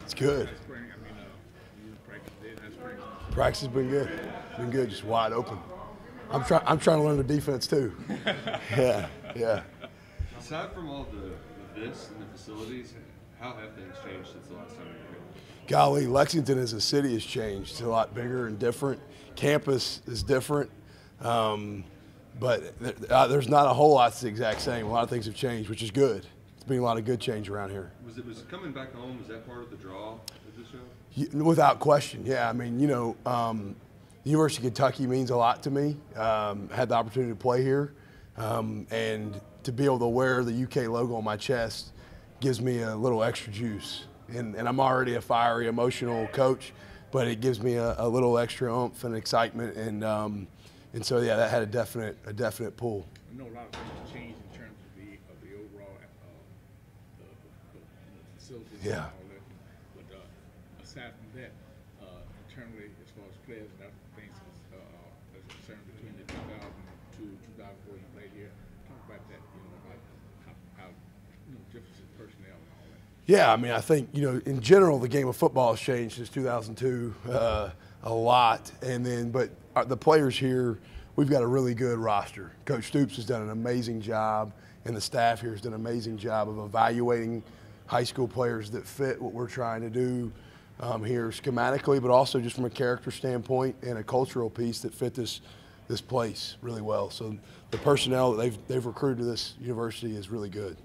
It's good. Practice has been good. Been good, just wide open. I'm trying to learn the defense too. Yeah, yeah. Aside from all this and the facilities, how have things changed since the last time you were here? Golly, Lexington as a city has changed. It's a lot bigger and different. Campus is different, but there's not a whole lot that's the exact same. A lot of things have changed, which is good. It's been a lot of good change around here. Was it coming back home? Was that part of the draw of the show? Without question, yeah. I mean, the University of Kentucky means a lot to me. Had the opportunity to play here, and to be able to wear the UK logo on my chest gives me a little extra juice. And I'm already a fiery, emotional coach, but it gives me a little extra oomph and excitement. And so, yeah, that had a definite pull. I know a lot of things have changed in terms of the overall the facilities Yeah. and all that. But aside from that, internally, as far as players and other things that's concerned between the 2002 2004 you played here, talk about that. Like how difference in personnel and all that. Yeah, I mean, I think, in general, the game of football has changed since 2002 a lot. But the players here, we've got a really good roster. Coach Stoops has done an amazing job, and the staff here has done an amazing job of evaluating high school players that fit what we're trying to do here schematically, but also just from a character standpoint and a cultural piece that fit this place really well. So the personnel that they've recruited to this university is really good.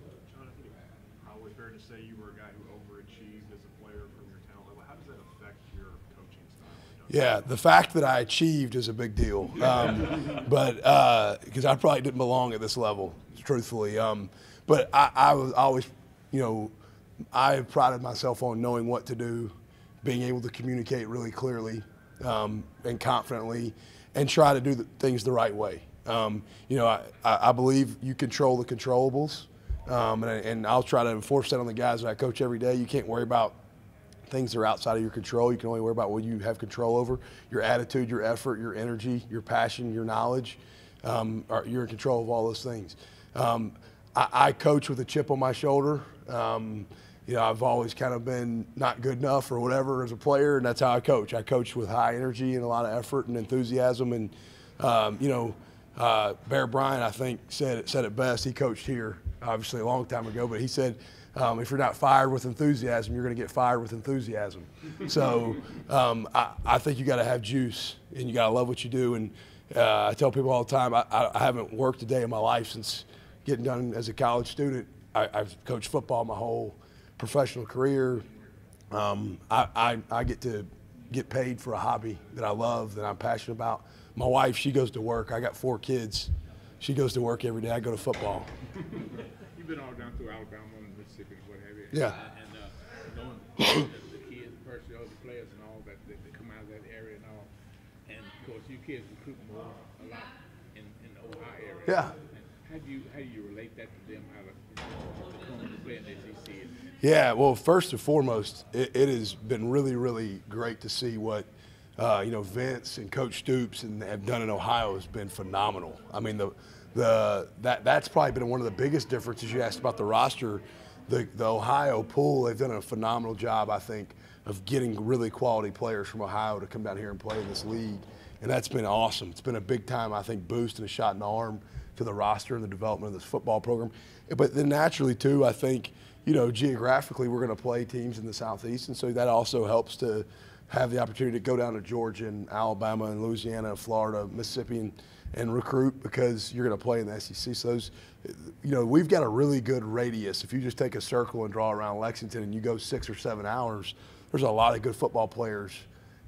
Fair to say you were a guy who overachieved as a player from your talent level. How does that affect your coaching style? Yeah, the fact that I achieved is a big deal, but because I probably didn't belong at this level, truthfully. But I was always, I prided myself on knowing what to do, being able to communicate really clearly and confidently, and try to do things the right way. I believe you control the controllables. And I'll try to enforce that on the guys that I coach every day. You can't worry about things that are outside of your control. You can only worry about what you have control over. Your attitude, your effort, your energy, your passion, your knowledge. You're in control of all those things. I coach with a chip on my shoulder. I've always kind of been not good enough or whatever as a player, and that's how I coach. I coach with high energy and a lot of effort and enthusiasm. And, Bear Bryant, I think, said it best. He coached here, obviously, a long time ago, but he said, if you're not fired with enthusiasm, you're going to get fired with enthusiasm. So I think you got to have juice, and you got to love what you do. And I tell people all the time, I haven't worked a day in my life since getting done as a college student. I've coached football my whole professional career. I get to get paid for a hobby that I love, that I'm passionate about. My wife, she goes to work. I got 4 kids. She goes to work every day. I go to football. You've been all down through Alabama and Mississippi and what have you. Yeah. And knowing the kids, the personnel, the players and all that come out of that area and all. And, of course, you kids recruit a lot in the Ohio area. Yeah. And how do you relate that to them, how to come to play in the SEC? Yeah, well, first and foremost, it has been really, really great to see what Vince and Coach Stoops and have done in Ohio has been phenomenal. I mean, that's probably been one of the biggest differences. You asked about the roster. The Ohio pool, they've done a phenomenal job, I think, of getting really quality players from Ohio to come down here and play in this league. And that's been awesome. It's been a big time, I think, boost and a shot in the arm to the roster and the development of this football program. But then naturally, too, I think, geographically we're going to play teams in the Southeast, and so that also helps to have the opportunity to go down to Georgia and Alabama and Louisiana, Florida, Mississippi, and recruit because you're going to play in the SEC. So those, we've got a really good radius. If you just take a circle and draw around Lexington and you go 6 or 7 hours, there's a lot of good football players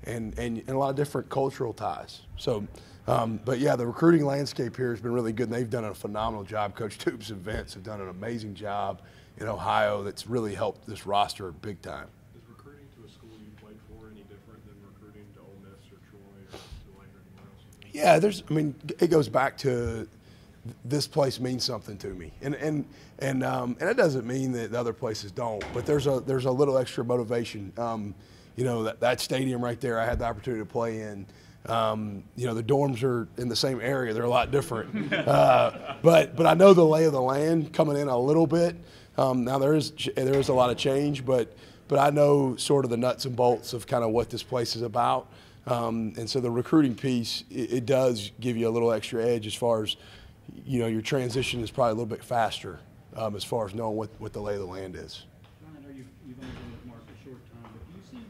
and a lot of different cultural ties. So, but yeah, the recruiting landscape here has been really good, and they've done a phenomenal job. Coach Stoops and Vince have done an amazing job in Ohio that's really helped this roster big time. Is recruiting to a school you played for any different than recruiting to Ole Miss or Troy or Tulane or anywhere else? Yeah, it goes back to this place means something to me, and it doesn't mean that the other places don't, but there's a little extra motivation. That stadium right there, I had the opportunity to play in. The dorms are in the same area; they're a lot different. But I know the lay of the land coming in a little bit. Now there is a lot of change, but but I know sort of the nuts and bolts of kind of what this place is about. And so the recruiting piece, it does give you a little extra edge as far as, you know, your transition is probably a little bit faster as far as knowing what the lay of the land is. Jon, I know you've only been with Mark a short time, but do you see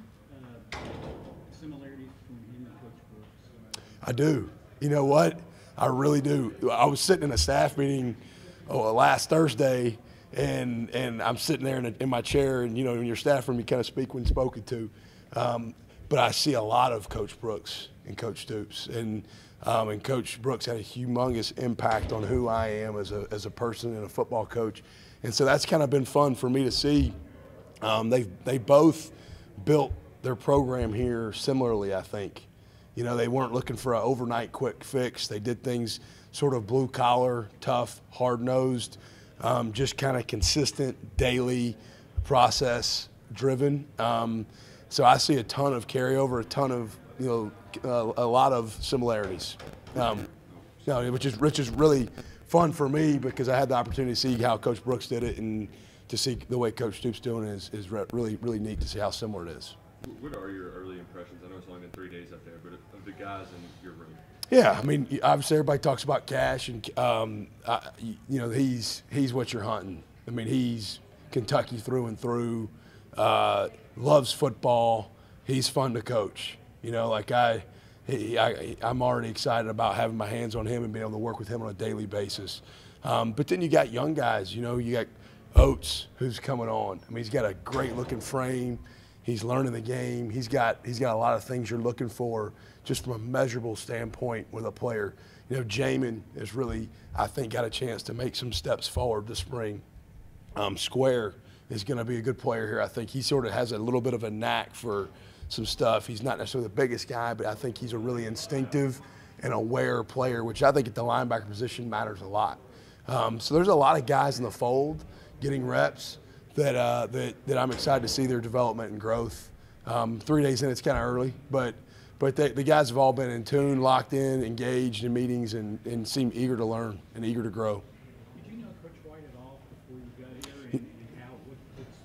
similarities between him and Coach Brooks? I do. You know what? I really do. I was sitting in a staff meeting last Thursday, and I'm sitting there in my chair, and, you know, in your staff room, you kind of speak when spoken to. But I see a lot of Coach Brooks and Coach Stoops, and Coach Brooks had a humongous impact on who I am as a person and a football coach, and so that's kind of been fun for me to see. They both built their program here similarly, I think. You know, they weren't looking for an overnight quick fix. They did things sort of blue collar, tough, hard nosed, just kind of consistent, daily process driven. So I see a ton of carryover, a ton of, you know, a lot of similarities. You know, which is really fun for me because I had the opportunity to see how Coach Brooks did it, and to see the way Coach Stoops doing it is really, really neat to see how similar it is. What are your early impressions? I know it's only been 3 days up there, but of the guys in your room. Yeah, I mean, obviously everybody talks about Cash, and you know, he's what you're hunting. I mean, he's Kentucky through and through. Loves football. He's fun to coach. You know, like I'm already excited about having my hands on him and being able to work with him on a daily basis. But then you got young guys. You know, you got Oates, who's coming on. I mean, he's got a great looking frame. He's learning the game. He's got a lot of things you're looking for just from a measurable standpoint with a player. You know, Jamin has really, I think, got a chance to make some steps forward this spring. Square is going to be a good player here. I think he sort of has a little bit of a knack for some stuff. He's not necessarily the biggest guy, but I think he's a really instinctive and aware player, which I think at the linebacker position matters a lot. So there's a lot of guys in the fold getting reps that I'm excited to see their development and growth. 3 days in, it's kind of early, but the guys have all been in tune, locked in, engaged in meetings, and seem eager to learn and eager to grow. Did you know Coach White at all before you got here, and what's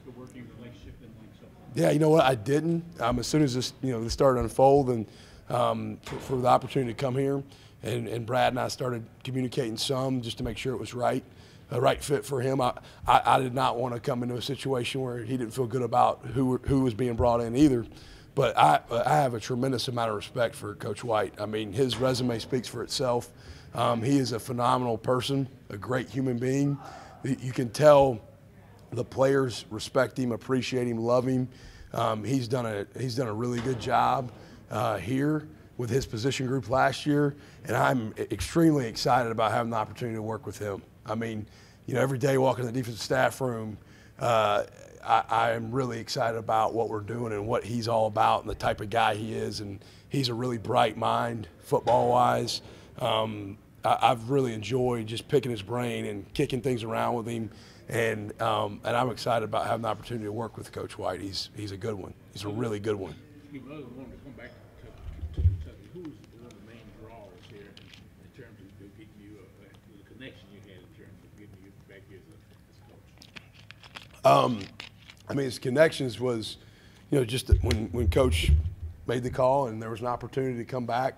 the working relationship been like so far? Yeah, you know what? I didn't. As soon as this started to unfold, and for the opportunity to come here, and Brad and I started communicating some just to make sure it was right. A right fit for him. I did not want to come into a situation where he didn't feel good about who was being brought in either. But I have a tremendous amount of respect for Coach White. I mean, his resume speaks for itself. He is a phenomenal person, a great human being. You can tell the players respect him, appreciate him, love him. He's done a really good job here with his position group last year, and I'm extremely excited about having the opportunity to work with him. I mean, you know, every day walking in the defensive staff room, I am really excited about what we're doing and what he's all about and the type of guy he is. And he's a really bright mind, football-wise. I've really enjoyed just picking his brain and kicking things around with him. And I'm excited about having the opportunity to work with Coach White. He's a good one. He's a really good one. You know, I wanted to come back to Kentucky. Who's one of the main draws here in terms of getting you the connection you had in terms of getting you back here as a coach? I mean, his connections was, you know, just when Coach made the call and there was an opportunity to come back.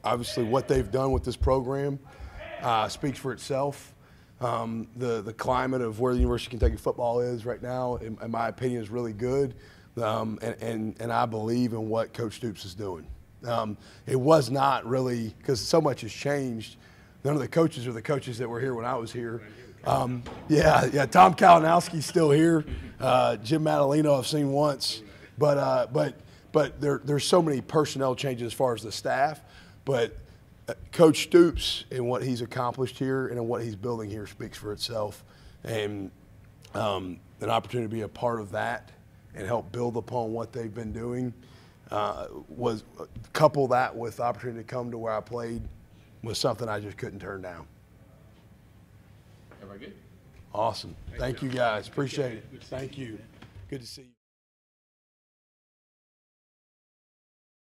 Obviously, what they've done with this program speaks for itself. The climate of where the University of Kentucky football is right now, in my opinion, is really good. And I believe in what Coach Stoops is doing. It was not really, because so much has changed. None of the coaches are the coaches that were here when I was here. Tom Kalinowski's still here. Jim Madalino I've seen once. But there's so many personnel changes as far as the staff. But Coach Stoops and what he's accomplished here and what he's building here speaks for itself. And an opportunity to be a part of that and help build upon what they've been doing was couple that with the opportunity to come to where I played was something I just couldn't turn down. Everybody good? Awesome. Thank you guys. Appreciate it. Thank you. Good to see you.